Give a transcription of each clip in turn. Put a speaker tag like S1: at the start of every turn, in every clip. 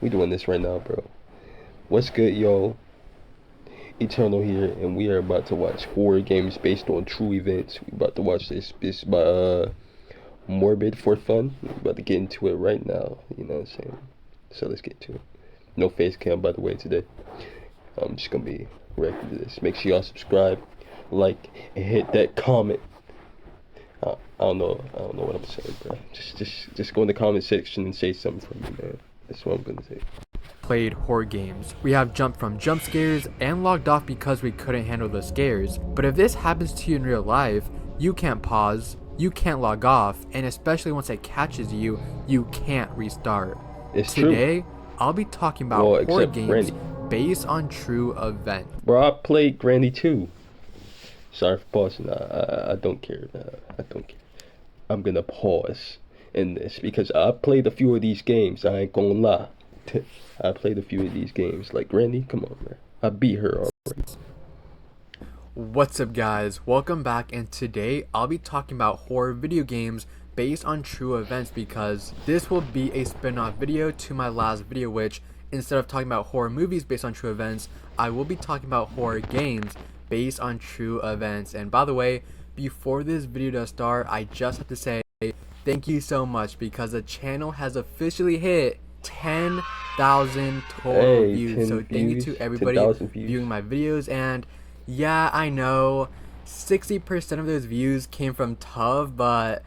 S1: We doing this right now, bro. What's good, y'all? Eternal here, and we are about to watch horror games based on true events. We about to watch this by Morbid for fun. We about to get into it right now. You know what I'm saying? So let's get to it. No face cam, by the way, today. I'm just gonna be reacting to this. Make sure y'all subscribe, like, and hit that comment. I don't know what I'm saying, bro. Just go in the comment section and say something for me, man. That's what I'm gonna say.
S2: Played horror games. We have jumped from jump scares and logged off because we couldn't handle the scares. But if this happens to you in real life, you can't pause, you can't log off, and especially once it catches you, you can't restart.
S1: It's true.
S2: Today, I'll be talking about horror games based on true events.
S1: Bro, I played Granny too. Sorry for pausing. I don't care. I don't care. I'm gonna pause in this because I played a few of these games. I ain't gonna lie. I played a few of these games. Like Granny, come on, man. I beat her already.
S2: What's up, guys? Welcome back, and today I'll be talking about horror video games based on true events because this will be a spin-off video to my last video, which instead of talking about horror movies based on true events, I will be talking about horror games based on true events. And by the way, before this video does start, I just have to say thank you so much because the channel has officially hit 10,000 total views. So thank you to everybody viewing my videos. And yeah, I know 60% of those views came from Tov, but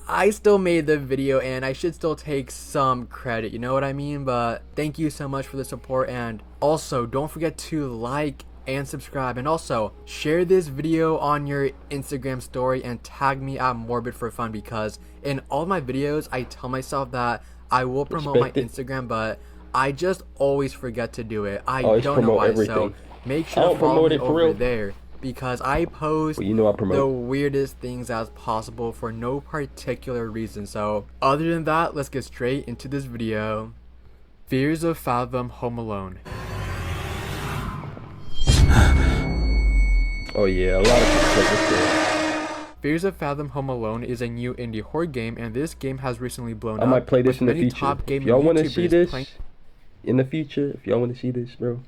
S2: I still made the video and I should still take some credit, you know what I mean? But thank you so much for the support, and also don't forget to like and subscribe, and also share this video on your Instagram story and tag me at Morbid for fun, because in all my videos I tell myself that I will promote my Instagram, but I just always forget to do it. I don't know why. So make sure to follow me over there because I post the weirdest things as possible for no particular reason. So other than that, let's get straight into this video. Fears of Fathom Home Alone.
S1: Oh yeah, a lot of people play this game.
S2: Fears of Fathom Home Alone is a new indie horror game, and this game has recently blown up.
S1: I might play this in the future. If y'all want to see this in the future, if y'all want to see this, bro,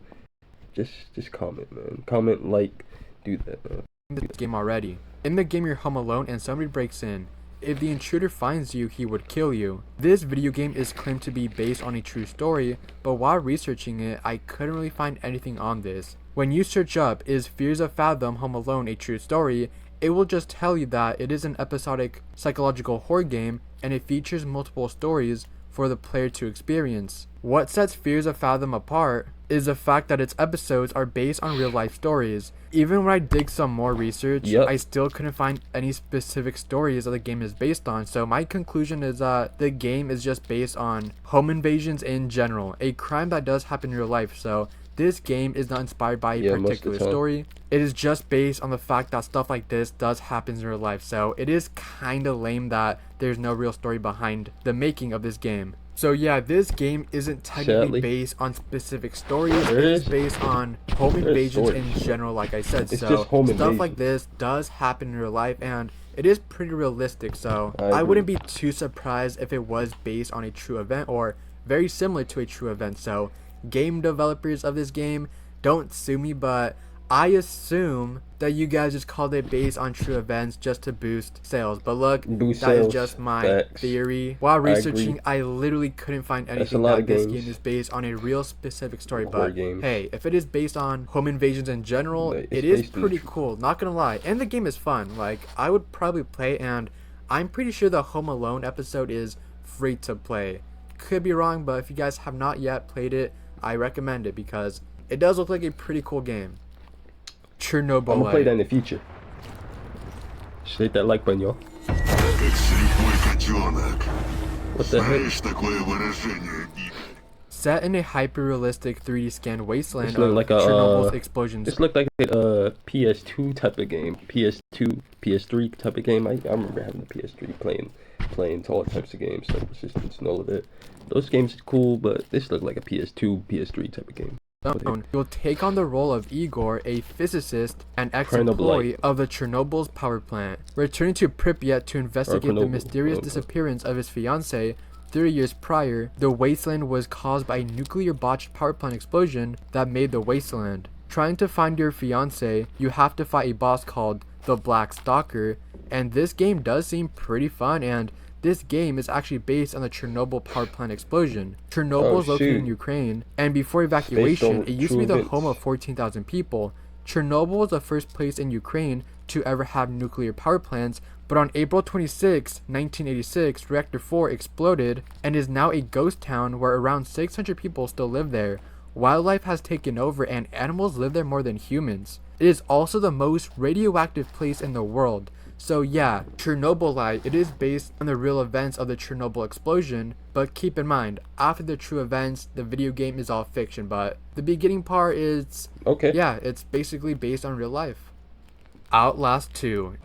S1: just comment, man. Comment, like, do that, man.
S2: This game already. In the game, you're home alone and somebody breaks in. If the intruder finds you, he would kill you. This video game is claimed to be based on a true story, but while researching it, I couldn't really find anything on this. When you search up, is Fears of Fathom Home Alone a true story, it will just tell you that it is an episodic psychological horror game and it features multiple stories for the player to experience. What sets Fears of Fathom apart is the fact that its episodes are based on real life stories. Even when I dig some more research, I still couldn't find any specific stories that the game is based on. So my conclusion is that the game is just based on home invasions in general, a crime that does happen in real life. So this game is not inspired by a particular story. It is just based on the fact that stuff like this does happen in real life. So it is kind of lame that there's no real story behind the making of this game. So yeah, this game isn't technically based on specific stories. It is based on home invasions in general, like I said. So stuff like this does happen in real life, and it is pretty realistic. So I wouldn't be too surprised if it was based on a true event or very similar to a true event. So game developers of this game, don't sue me, but I assume that you guys just called it based on true events just to boost sales. But look, that is just my theory. While researching, I literally couldn't find anything that this game is based on a real specific story. But hey, if it is based on home invasions in general, it is pretty cool, not gonna lie. And the game is fun. Like, I would probably play, and I'm pretty sure the Home Alone episode is free to play. Could be wrong, but if you guys have not yet played it, I recommend it because it does look like a pretty cool game. Chernobyllite.
S1: I'm gonna play that in the future. Just hit that like button, y'all. What the heck?
S2: Set in a hyper-realistic 3D scanned wasteland
S1: of
S2: like Chernobyl's explosions.
S1: This looked like a PS2 type of game. PS2, PS3 type of game. I remember having the PS3 playing all types of games like Resistance and all of that. Those games are cool, but this looked like a PS2, PS3 type of game.
S2: You'll take on the role of Igor, a physicist and ex-employee of the Chernobyl's power plant. Returning to Pripyat to investigate the mysterious disappearance of his fiancée, 30 years prior, the wasteland was caused by a nuclear botched power plant explosion that made the wasteland. Trying to find your fiance, you have to fight a boss called the Black Stalker, and this game does seem pretty fun, and this game is actually based on the Chernobyl power plant explosion. Chernobyl is located in Ukraine, and before evacuation, it used to be the home of 14,000 people. Chernobyl was the first place in Ukraine to ever have nuclear power plants, but on April 26, 1986, Reactor 4 exploded and is now a ghost town where around 600 people still live there. Wildlife has taken over and animals live there more than humans. It is also the most radioactive place in the world. So yeah, Chernobyllite, it is based on the real events of the Chernobyl explosion, but keep in mind, after the true events, the video game is all fiction, but the beginning part is,
S1: Okay.
S2: yeah, it's basically based on real life. Outlast 2.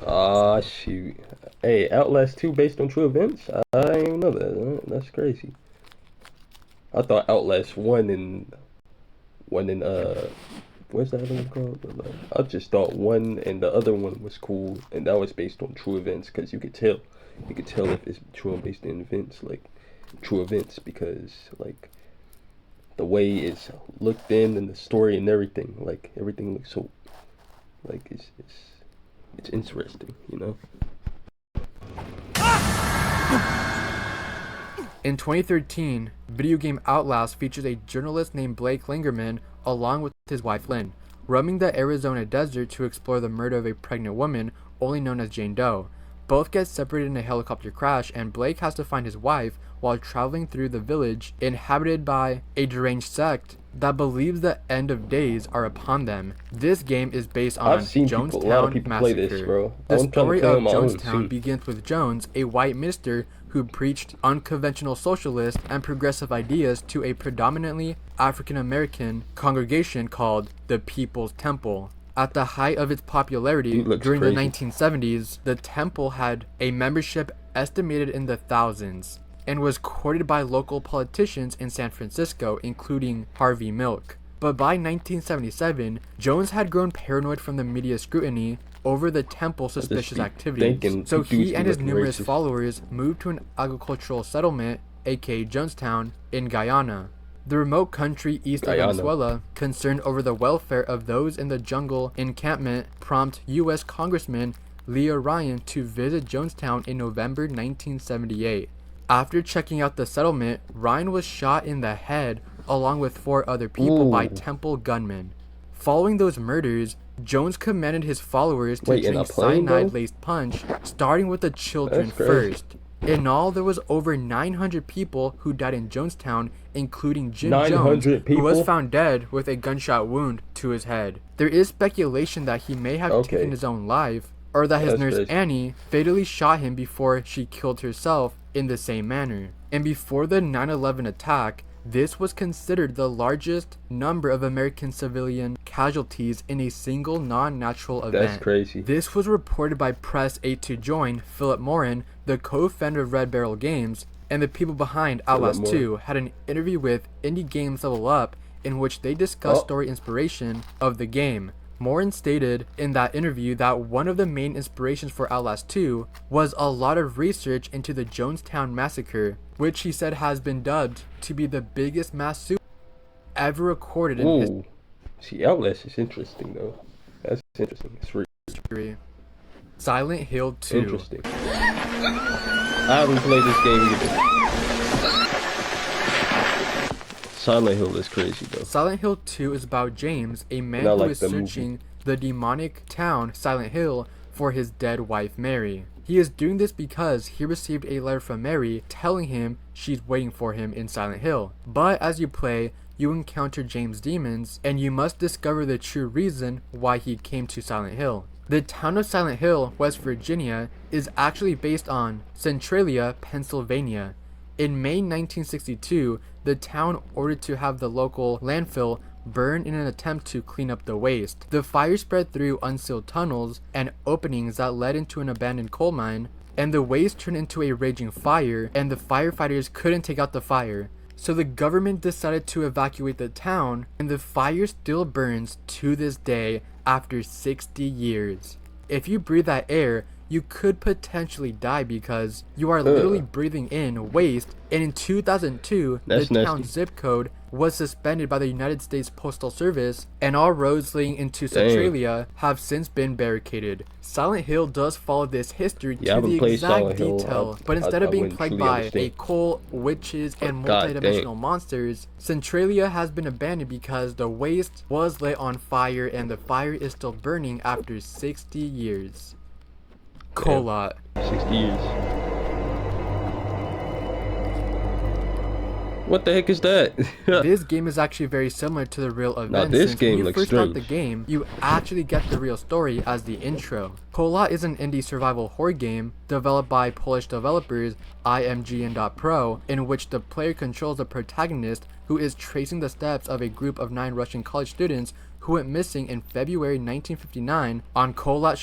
S1: Ah, shoot. Hey, Outlast 2 based on true events? I didn't even know that. That's crazy. I thought Outlast 1 and what's the other one called? I just thought 1 and the other one was cool, and that was based on true events, because you could tell if it's true and based on events, like true events, because like the way it's looked in and the story and everything, like everything looks so like it's interesting, you know.
S2: In 2013, video game Outlast features a journalist named Blake Lingerman along with his wife Lynn, roaming the Arizona desert to explore the murder of a pregnant woman, only known as Jane Doe. Both get separated in a helicopter crash, and Blake has to find his wife while traveling through the village inhabited by a deranged sect that believes the end of days are upon them. This game is based on
S1: I've seen a lot of
S2: Jonestown
S1: people
S2: Massacre.
S1: play this, bro.
S2: The
S1: I'm trying to
S2: story
S1: play on
S2: of
S1: my own
S2: Jonestown
S1: soon.
S2: begins with Jones, a white minister who preached unconventional socialist and progressive ideas to a predominantly African American congregation called the People's Temple. At the height of its popularity during the 1970s, the temple had a membership estimated in the thousands and was courted by local politicians in San Francisco, including Harvey Milk. But by 1977, Jones had grown paranoid from the media scrutiny over the temple's suspicious activities. So he and his numerous followers moved to an agricultural settlement, aka Jonestown, in Guyana. The remote country east of Venezuela, concerned over the welfare of those in the jungle encampment, prompt U.S. Congressman Leah Ryan to visit Jonestown in November 1978. After checking out the settlement, Ryan was shot in the head along with 4 other people by temple gunmen. Following those murders, Jones commanded his followers to drink cyanide-laced punch, starting with the children first. In all, there was over 900 people who died in Jonestown, including Jim Jones, who was found dead with a gunshot wound to his head. There is speculation that he may have taken his own life, or that his nurse Annie fatally shot him before she killed herself in the same manner. And before the 9/11 attack, this was considered the largest number of American civilian casualties in a single non-natural event.
S1: That's crazy.
S2: This was reported by Press 8 to Join. Philip Morin, the co-founder of Red Barrel Games, and the people behind Outlast 2 had an interview with Indie Games Level Up in which they discussed story inspiration of the game. Morin stated in that interview that one of the main inspirations for Outlast 2 was a lot of research into the Jonestown Massacre, which he said has been dubbed to be the biggest mass suicide ever recorded in history.
S1: See, Outlast is interesting though. That's interesting. It's
S2: history. Silent Hill 2.
S1: Interesting. I haven't played this game either. Silent Hill is crazy though.
S2: Silent Hill 2 is about James, a man who is searching the demonic town Silent Hill for his dead wife Mary. He is doing this because he received a letter from Mary telling him she's waiting for him in Silent Hill. But as you play, you encounter James' demons, and you must discover the true reason why he came to Silent Hill. The town of Silent Hill, West Virginia, is actually based on Centralia, Pennsylvania. In May 1962, the town ordered to have the local landfill burned in an attempt to clean up the waste. The fire spread through unsealed tunnels and openings that led into an abandoned coal mine, and the waste turned into a raging fire, and the firefighters couldn't take out the fire. So the government decided to evacuate the town, and the fire still burns to this day after 60 years. If you breathe that air, you could potentially die because you are literally
S1: Ugh,
S2: breathing in waste. And in 2002, the
S1: that's nasty.
S2: town's zip code was suspended by the United States Postal Service, and all roads leading into
S1: Dang.
S2: Centralia have since been barricaded. Silent Hill does follow this history
S1: Yeah, I
S2: to the
S1: haven't played
S2: exact
S1: Silent Hill.
S2: detail, but instead
S1: I
S2: of being
S1: wouldn't
S2: plagued
S1: truly
S2: by a
S1: understand.
S2: cult, witches, and
S1: But god dang.
S2: multi-dimensional monsters, Centralia has been abandoned because the waste was lit on fire and the fire is still burning after 60 years.
S1: Damn.
S2: Kola.
S1: 60 years. What the heck is that?
S2: This game is actually very similar to the real events.
S1: this
S2: Since when
S1: game
S2: you
S1: looks
S2: first start the
S1: strange.
S2: game, you actually get the real story as the intro. Kola is an indie survival horror game developed by Polish developers IMGN.pro, in which the player controls the protagonist who is tracing the steps of a group of 9 Russian college students who went missing in February 1959 on Kola.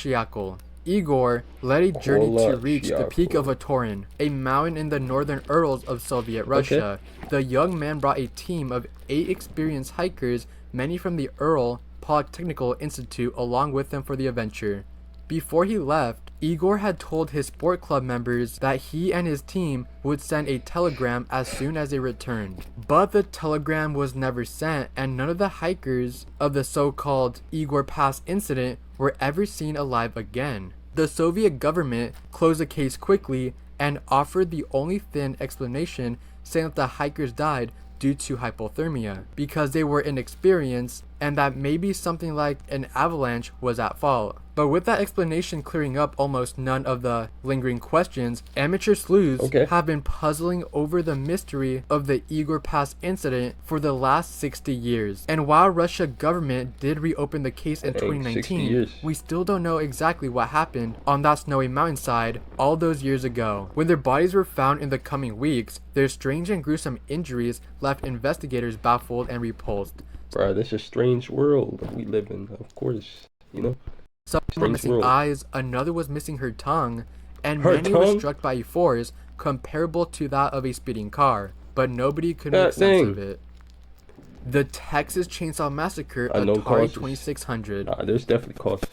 S2: Igor led a journey to reach the peak of Otorin, a mountain in the northern Urals of Soviet Russia. The young man brought a team of 8 experienced hikers, many from the Ural Polytechnical Institute, along with them for the adventure. Before he left, Igor had told his sport club members that he and his team would send a telegram as soon as they returned. But the telegram was never sent, and none of the hikers of the so-called Igor Pass incident were ever seen alive again. The Soviet government closed the case quickly and offered the only thin explanation, saying that the hikers died due to hypothermia because they were inexperienced and that maybe something like an avalanche was at fault. But with that explanation clearing up almost none of the lingering questions, amateur sleuths have been puzzling over the mystery of the Igor Pass incident for the last 60 years. And while Russia government did reopen the case in 2019, we still don't know exactly what happened on that snowy mountainside all those years ago. When their bodies were found in the coming weeks, their strange and gruesome injuries left investigators baffled and repulsed.
S1: Bro, this is a strange world that we live in, of course, you know?
S2: Some were missing eyes, another was missing her tongue, and many were struck by a force comparable to that of a speeding car, but nobody could make sense of it. The Texas Chainsaw Massacre Atari 2600.
S1: There's definitely costs.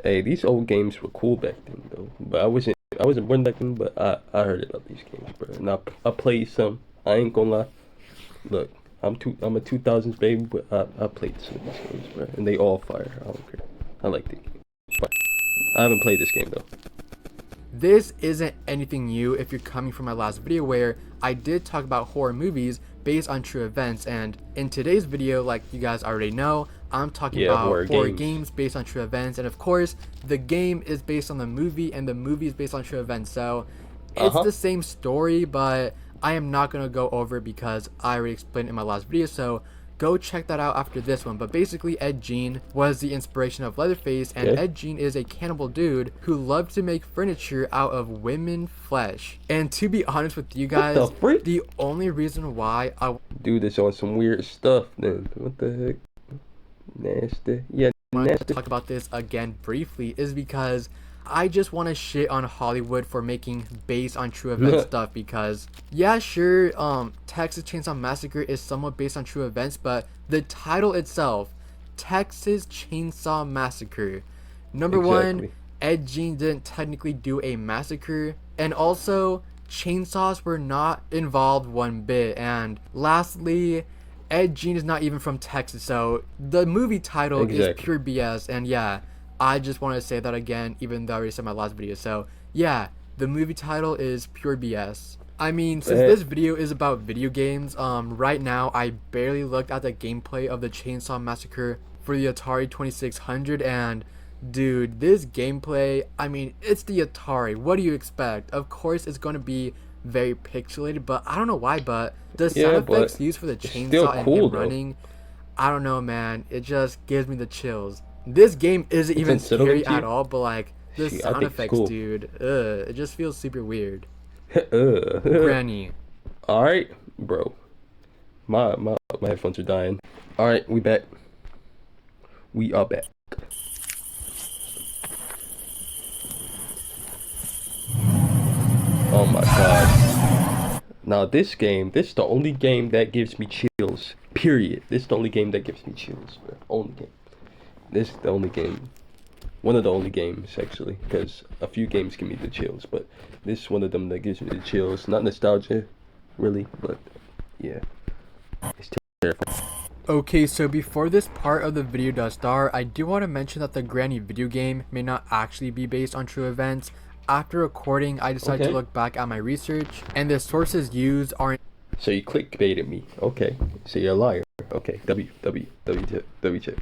S1: Hey, these old games were cool back then, though. But I wasn't born back then, but I heard about these games, bro. And I played some. I ain't gonna lie. Look, I'm a 2000s baby, but I played some of these games, bro. And they all fire. I don't care. I like the game. I haven't played this game though.
S2: This isn't anything new if you're coming from my last video where I did talk about horror movies based on true events, and in today's video, like you guys already know, I'm talking about horror games based on true events, and of course the game is based on the movie and the movie is based on true events, so it's the same story, but I am not going to go over it because I already explained it in my last video, so go check that out after this one. But basically, Ed Gein was the inspiration of Leatherface, and Ed Gein is a cannibal dude who loved to make furniture out of women flesh. And to be honest with you guys, the only reason why I
S1: do this on some weird stuff, then what the heck? Nasty. Yeah,
S2: wanted to talk about this again briefly is because I just want to shit on Hollywood for making based on true event stuff, because yeah, sure, Texas Chainsaw Massacre is somewhat based on true events, but the title itself, Texas Chainsaw Massacre, number one, Ed Gein didn't technically do a massacre, and also chainsaws were not involved one bit, and lastly, Ed Gein is not even from Texas, so the movie title is pure BS, and yeah, I just want to say that again, even though I already said in my last video. So yeah, the movie title is pure BS. I mean, since this video is about video games, right now I barely looked at the gameplay of the Chainsaw Massacre for the Atari 2600, and dude, this gameplay, I mean, it's the Atari. What do you expect? Of course, it's going to be very pixelated, but I don't know why, but the sound effects used for the chainsaw and him running, I don't know, man. It just gives me the chills. This game isn't even scary at all, but like the sound effects, dude, it just feels super weird. Granny.
S1: All right, bro. My headphones are dying. All right, we back. We are back. Oh my god. Now this is the only game that gives me chills. Period. This is the only game that gives me chills, bro. Only game. This is the only game, one of the only games actually, because a few games give me the chills, but this is one of them that gives me the chills. Not nostalgia, really, but yeah, it's terrifying.
S2: Okay, so before this part of the video does start, I do want to mention that the Granny video game may not actually be based on true events. After recording, I decided to
S1: Okay.
S2: look back at my research, and the sources used aren't
S1: So you clickbaited me. Okay. So you're a liar. Okay. W check.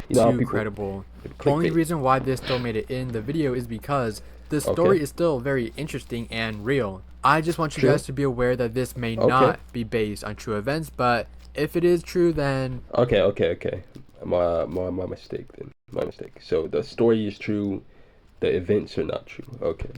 S1: You know how
S2: too
S1: people
S2: credible. The only
S1: clickbait.
S2: reason why this still made it in the video is because the story
S1: Okay.
S2: is still very interesting and real. I just want you
S1: True.
S2: guys to be aware that this may
S1: Okay.
S2: not be based on true events, but if it is true, then
S1: Okay. My mistake then. My mistake. So the story is true, the events are not true. Okay.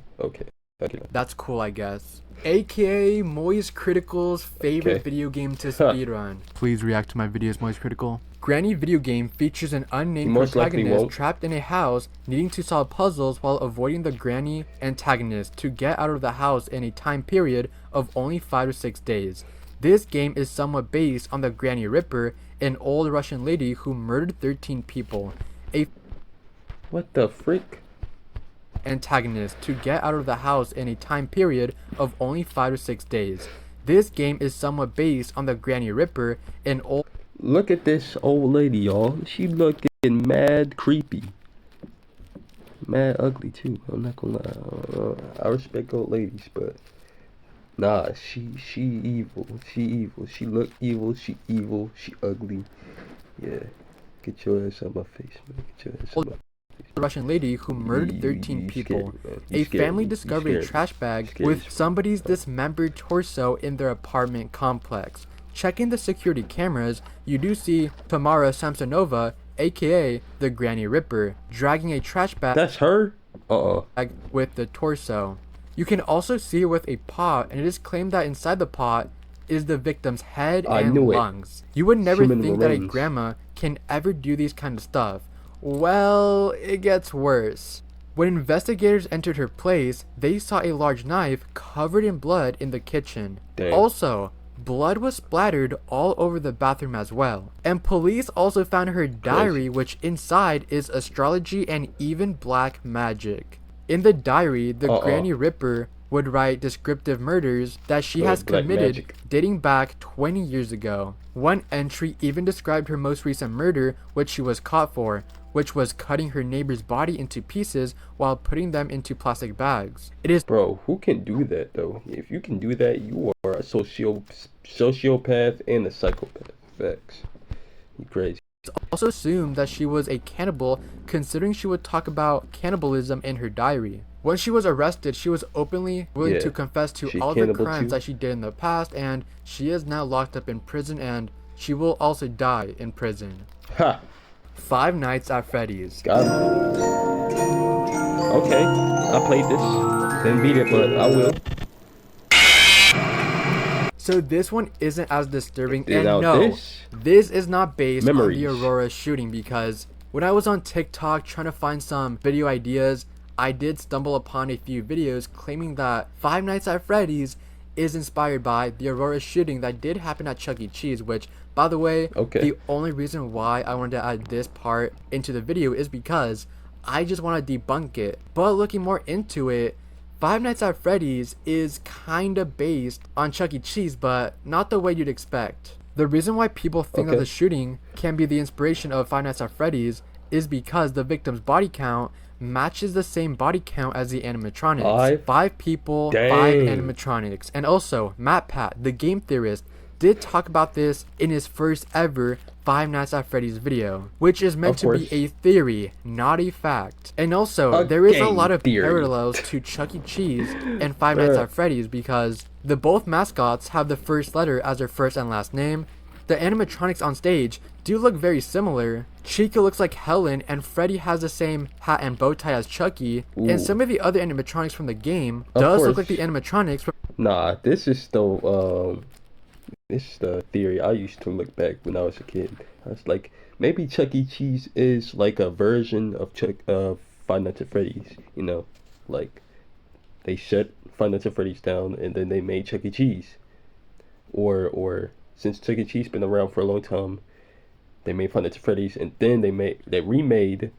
S2: that's cool, I guess. AKA Moist Critical's favorite
S1: Okay.
S2: video game to
S1: Huh.
S2: speedrun. Please react to my videos, Moist Critical. Granny video game features an unnamed
S1: Most likely
S2: protagonist
S1: won't.
S2: trapped in a house needing to solve puzzles while avoiding the granny antagonist to get out of the house in a time period of only 5 to 6 days. This game is somewhat based on the Granny Ripper, an old Russian lady who murdered 13 people. A
S1: What the frick?
S2: antagonist to get out of the house in a time period of only 5 to 6 days. This game is somewhat based on the Granny Ripper, an old
S1: Look at this old lady, y'all. She looking mad creepy. Mad ugly too. I'm not gonna lie. I respect old ladies, but nah, she evil. She evil. She look evil. She evil. She ugly. Yeah. Get your ass out my face, man. Get your ass out my
S2: Russian lady who murdered 13
S1: you
S2: people.
S1: scared me, man. You
S2: A
S1: scared
S2: family
S1: me. You
S2: discovered a
S1: scared me.
S2: trash bag
S1: Scared
S2: with
S1: me.
S2: somebody's dismembered torso in their apartment complex. Checking the security cameras, you do see Tamara Samsonova, aka the Granny Ripper, dragging a trash bag
S1: That's her? Uh-uh.
S2: with the torso. You can also see her with a pot, and it is claimed that inside the pot is the victim's head
S1: I
S2: and
S1: knew it.
S2: lungs. You would never
S1: Human
S2: think that a
S1: remains.
S2: grandma can ever do these kind of stuff. Well, it gets worse. When investigators entered her place, they saw a large knife covered in blood in the kitchen.
S1: Damn.
S2: Also, blood was splattered all over the bathroom as well. And police also found her diary, which inside is astrology and even black magic. In the diary, the Granny Ripper would write descriptive murders that she has
S1: black
S2: committed
S1: magic.
S2: dating back 20 years ago. One entry even described her most recent murder, which she was caught for, which was cutting her neighbor's body into pieces while putting them into plastic bags. It is
S1: Bro, who can do that though? If you can do that, you are a sociopath and a psychopath. Facts. You crazy.
S2: also assumed that she was a cannibal, considering she would talk about cannibalism in her diary. When she was arrested, she was openly willing
S1: Yeah.
S2: to confess to
S1: She
S2: all the
S1: cannibal
S2: crimes
S1: too?
S2: that she did in the past, and she is now locked up in prison, and she will also die in prison.
S1: Ha!
S2: Five Nights at Freddy's.
S1: Got him. Okay, I played this. Didn't beat it, but I will.
S2: So this one isn't as disturbing,
S1: Yeah,
S2: and
S1: now
S2: no, this is not based on
S1: Memories.
S2: the Aurora shooting, because when I was on TikTok trying to find some video ideas, I did stumble upon a few videos claiming that Five Nights at Freddy's is inspired by the Aurora shooting that did happen at Chuck E. Cheese, which, by the way,
S1: Okay.
S2: the only reason why I wanted to add this part into the video is because I just want to debunk it. But looking more into it, Five Nights at Freddy's is kinda based on Chuck E. Cheese, but not the way you'd expect. The reason why people think that
S1: Okay.
S2: the shooting can be the inspiration of Five Nights at Freddy's is because the victim's body count matches the same body count as the animatronics. Five people, five
S1: Dang.
S2: animatronics. And also, MatPat, the game theorist, did talk about this in his first ever Five Nights at Freddy's video, which is meant
S1: Of
S2: to be
S1: course.
S2: a theory, not a fact. And also,
S1: A
S2: there is a
S1: game
S2: lot of
S1: theory.
S2: parallels to Chuck E. Cheese and Five Nights at Freddy's because the both mascots have the first letter as their first and last name. The animatronics on stage do look very similar. Chica looks like Helen, and Freddy has the same hat and bow tie as Chucky.
S1: Ooh.
S2: And some of the other animatronics from the game
S1: Of
S2: does look
S1: course.
S2: like the animatronics from
S1: Nah, this is the theory I used to look back when I was a kid. I was like, maybe Chuck E. Cheese is like a version of Five Nights at Freddy's. You know, like they shut Five Nights at Freddy's down and then they made Chuck E. Cheese. Or since Chuck E. Cheese been around for a long time, They made Five Nights at Freddy's, and then they remade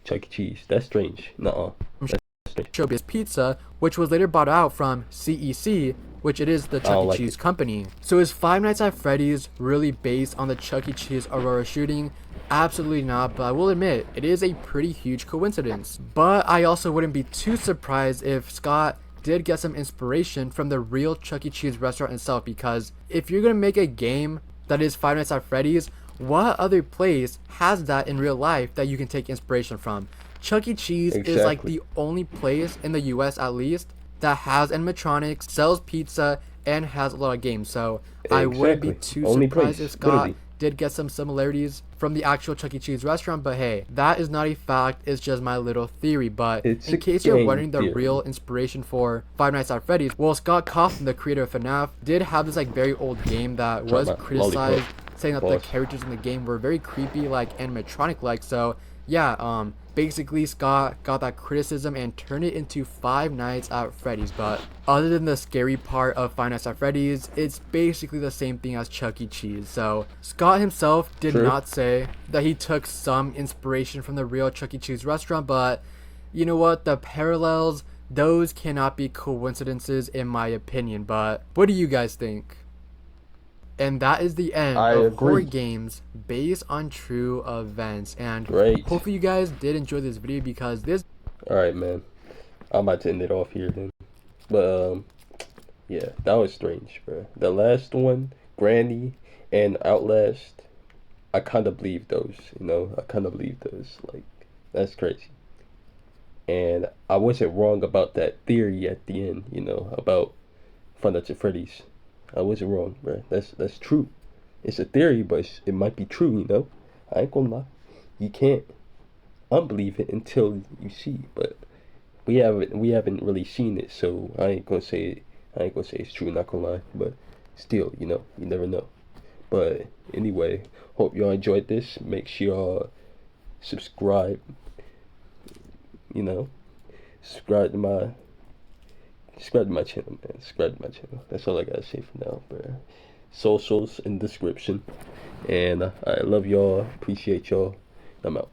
S1: Chuck E. Cheese. That's strange. Nuh-uh. That's strange.
S2: Showbiz Pizza, which was later bought out from CEC, which it is the Chuck E. Cheese company. So is Five Nights at Freddy's really based on the Chuck E. Cheese Aurora shooting? Absolutely not, but I will admit, it is a pretty huge coincidence. But I also wouldn't be too surprised if Scott did get some inspiration from the real Chuck E. Cheese restaurant itself, because if you're gonna make a game that is Five Nights at Freddy's, what other place has that in real life that you can take inspiration from? Chuck E. Cheese is like the only place in the US at least that has animatronics, sells pizza, and has a lot of games. So I wouldn't be too surprised if Scott did get some similarities from the actual Chuck E. Cheese restaurant, but hey, that is not a fact, it's just my little theory. But in case you're wondering the real inspiration for Five Nights at Freddy's, well, Scott Cawthon, the creator of FNAF, did have this like very old game that was criticized, saying that the characters in the game were very creepy, like animatronic like. So yeah, basically Scott got that criticism and turned it into Five Nights at Freddy's. But other than the scary part of Five Nights at Freddy's, it's basically the same thing as Chuck E. Cheese. So Scott himself did not say that he took some inspiration from the real Chuck E. Cheese restaurant, but you know what, the parallels, those cannot be coincidences in my opinion. But what do you guys think? And that is the end of horror games based on true events. And hopefully you guys did enjoy this video, because this...
S1: Alright, man. I'm about to end it off here then. But, yeah, that was strange, bro. The last one, Granny and Outlast, I kind of believe those, you know? I kind of believe those. Like, that's crazy. And I wasn't wrong about that theory at the end, you know, about Five Nights at Freddy's. I wasn't wrong, bro. That's true. It's a theory, but it might be true, you know? I ain't gonna lie. You can't unbelieve it until you see. But we haven't really seen it, so I ain't gonna say it's true, not gonna lie. But still, you know, you never know. But anyway, hope y'all enjoyed this. Make sure y'all subscribe. You know, subscribe to my channel, man. Subscribe to my channel. That's all I gotta say for now, bro. Socials in description. And I love y'all. Appreciate y'all. I'm out.